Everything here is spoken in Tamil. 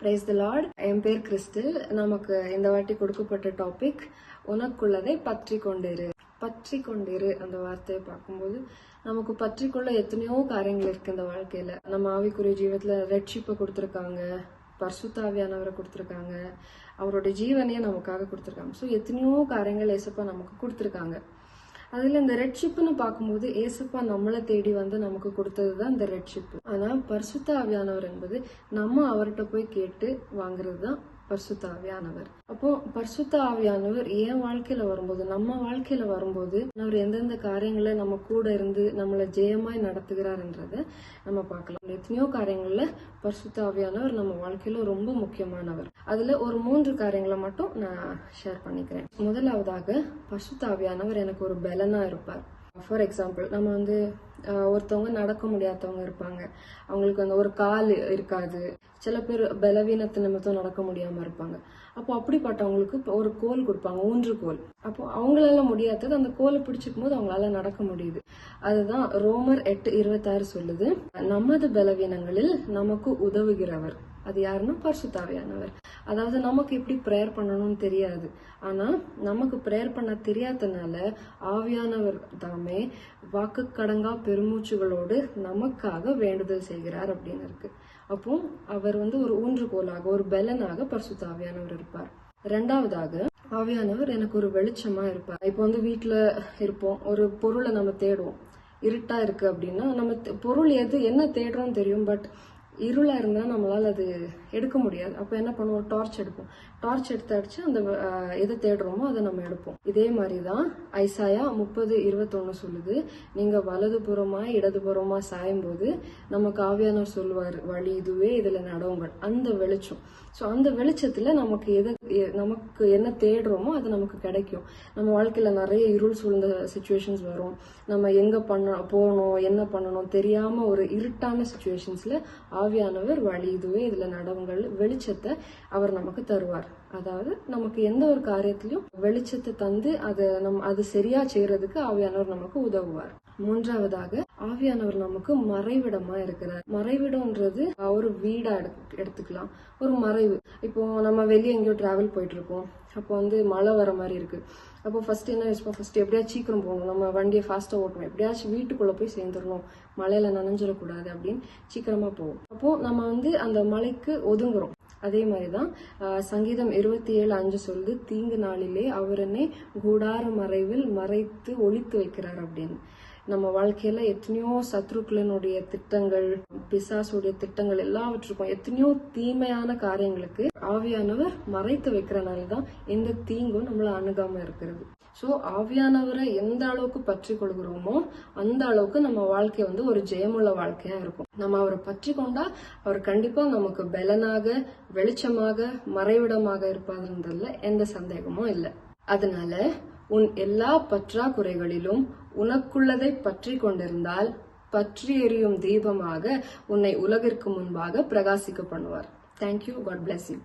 Praise the Lord. என் பேர் கிறிஸ்டல். நமக்கு இந்த வாட்டி கொடுக்கப்பட்ட டாபிக் உனக்குள்ளதை பற்றி கொண்டிரு. பற்றி கொண்டிரு அந்த வார்த்தையை பார்க்கும்போது நமக்கு பற்றிக்கொள்ள எத்தனையோ காரியங்கள் இருக்கு இந்த வாழ்க்கையில. நம்ம ஆவிக்குரிய ஜீவத்துல ரட்சிப்பை கொடுத்துருக்காங்க, பரிசுத்த ஆவியானவரை கொடுத்துருக்காங்க, அவருடைய ஜீவனையே நமக்காக கொடுத்துருக்காங்க. ஸோ எத்தனையோ காரியங்கள் ஏசப்பா நமக்கு கொடுத்துருக்காங்க. அதுல இந்த ரெட்ஷிப்னு பார்க்கும்போது ஏசப்பா நம்மளை தேடி வந்து நமக்கு கொடுத்ததுதான் இந்த ரெட்ஷிப். ஆனா பரிசுத்த ஆவியானவர் என்பது நம்ம அவர்கிட்ட போய் கேட்டு வாங்குறதுதான் பரிசுத்த ஆவியானவர். அப்போ பரிசுத்த ஆவியானவர் என் வாழ்க்கையில வரும்போது, நம்ம வாழ்க்கையில வரும்போது அவர் எந்தெந்த காரியங்களை நம்ம கூட இருந்து நம்மளை ஜெயமாய் நடத்துகிறார்ன்றத நம்ம பார்க்கலாம். எத்தனையோ காரியங்கள்ல பரிசுத்த ஆவியானவர் நம்ம வாழ்க்கையில ரொம்ப முக்கியமானவர். அதுல ஒரு 3 காரியங்களை மட்டும் நான் ஷேர் பண்ணிக்கிறேன். முதலாவதாக பரிசுத்த ஆவியானவர் எனக்கு ஒரு பலனா இருப்பார். ஃபார் எக்ஸாம்பிள், நம்ம வந்து ஒருத்தவங்க நடக்க முடியாதவங்க இருப்பாங்க, அவங்களுக்கு வந்து ஒரு கால் இருக்காது, சில பேர் பலவீனத்து நிமித்தம் நடக்க முடியாம இருப்பாங்க. அப்போ அப்படிப்பட்டவங்களுக்கு ஒரு கோல் கொடுப்பாங்க, ஊன்றுகோல். அப்போ அவங்களால முடியாதது அந்த கோலை பிடிச்சிக்கும் போது அவங்களால நடக்க முடியுது. அதுதான் ரோமர் 8:26 சொல்லுது, நமது பலவீனங்களில் நமக்கு உதவுகிறவர். அது யாருன்னா பரிசுத்த ஆவியானவர். அதாவது நமக்கு எப்படி பிரேயர் பண்ணணும்னு தெரியாது, ஆனா நமக்கு பிரேயர் பண்ண தெரியாதனால ஆவியானவர் தாமே வாக்கு கடங்கா பெருமூச்சுகளோடு நமக்காக வேண்டுதல் செய்கிறார் அப்படின்னு இருக்கு. அப்போ அவர் வந்து ஒரு ஊன்றுகோலாக, ஒரு பலனாக பரிசுத்த ஆவியானவர் இருப்பார். 2வதாக ஆவியானவர் எனக்கு ஒரு வெளிச்சமா இருப்பார். இப்போ வந்து வீட்டுல இருப்போம், ஒரு பொருளை நம்ம தேடுவோம், இருட்டா இருக்கு அப்படின்னா நம்ம பொருள் என்ன தேடுறோம் தெரியும், பட் இருளா இருந்தா நம்மளால அது எடுக்க முடியாது. அப்ப என்ன பண்ணுவோம், டார்ச் எடுப்போம். டார்ச் எடுத்து அடிச்சு அந்த எதை தேடுறோமோ அதை நம்ம எடுப்போம். இதே மாதிரிதான் ஐசாயா 30:21 சொல்லுது, நீங்க வலதுபுறமா இடதுபுறமா சாயும் போது நமக்கு ஆவியானவர் சொல்லுவார், வழி இதுவே, இதுல நடவுங்கள். அந்த வெளிச்சம். ஸோ அந்த வெளிச்சத்துல நமக்கு நமக்கு என்ன தேடுறோமோ அது நமக்கு கிடைக்கும். நம்ம வாழ்க்கையில நிறைய இருள் சூழ்ந்த சுச்சுவேஷன்ஸ் வரும். நம்ம எங்க போகணும், என்ன பண்ணணும் தெரியாம ஒரு இருட்டான சுச்சுவேஷன்ஸ்ல ஆவியானவர் வழி இதுவே, இதுல நடவுங்கள் வெளிச்சத்தை அவர் நமக்கு தருவார். அதாவது நமக்கு எந்த ஒரு காரியத்திலையும் வெளிச்சத்தை தந்து அது சரியா செய்யறதுக்கு ஆவியானவர் நமக்கு உதவுவார். 3வதாக ஆவியானவர் நமக்கு மறைவிடமா இருக்கிறார். மறைவிடம்ன்றது ஒரு வீடா எடுத்துக்கலாம், ஒரு மறைவு. இப்போ நம்ம வெளியே எங்கேயோ டிராவல் போயிட்டு இருக்கோம், அப்போ வந்து மழை வர மாதிரி இருக்கு. அப்போ ஃபர்ஸ்ட் என்ன யோசிப்போம், ஃபர்ஸ்ட் எப்படியாச்சும் சீக்கிரம் போகணும், நம்ம வண்டியை ஃபாஸ்டா ஓட்டணும், எப்படியாச்சும் வீட்டுக்குள்ள போய் சேர்ந்துடணும், மழையில நனைஞ்சிடக்கூடாது அப்படின்னு சீக்கிரமா போவோம். அப்போ நம்ம வந்து அந்த மழைக்கு ஒதுங்குறோம். அதே மாதிரிதான் சங்கீதம் 27:5 சொல்லுது, தீங்கு நாளிலே அவர் என்னை கூடார மறைவில் மறைத்து ஒளித்து வைக்கிறார் அப்படின்னு. நம்ம வாழ்க்கையில எத்தனையோ சத்ருக்களினுடைய திட்டங்கள், பிசாசுடைய திட்டங்கள் எல்லாவற்றுக்கும், எத்தனையோ தீமையான காரியங்களுக்கு ஆவியானவர் மறைத்து வைக்கிறனாலதான் எந்த தீங்கும் நம்மள அணுகாம இருக்கிறது. சோ ஆவியானவரை எந்த அளவுக்கு பற்றி கொள்கிறோமோ அந்த அளவுக்கு நம்ம வாழ்க்கை வந்து ஒரு ஜெயமுள்ள வாழ்க்கையா இருக்கும். நம்ம அவரை பற்றி கொண்டா அவர் கண்டிப்பா நமக்கு பலனாக, வெளிச்சமாக, மறைவிடமாக இருப்பாருன்றதுல எந்த சந்தேகமும் இல்லை. அதனால உன் எல்லா பற்றாக்குறைகளிலும் உனக்குள்ளதை பற்றி கொண்டிருந்தால் பற்றி எரியும் தீபமாக உன்னை உலகிற்கு முன்பாக பிரகாசிக்க பண்ணுவார். தேங்க்யூ. God bless you.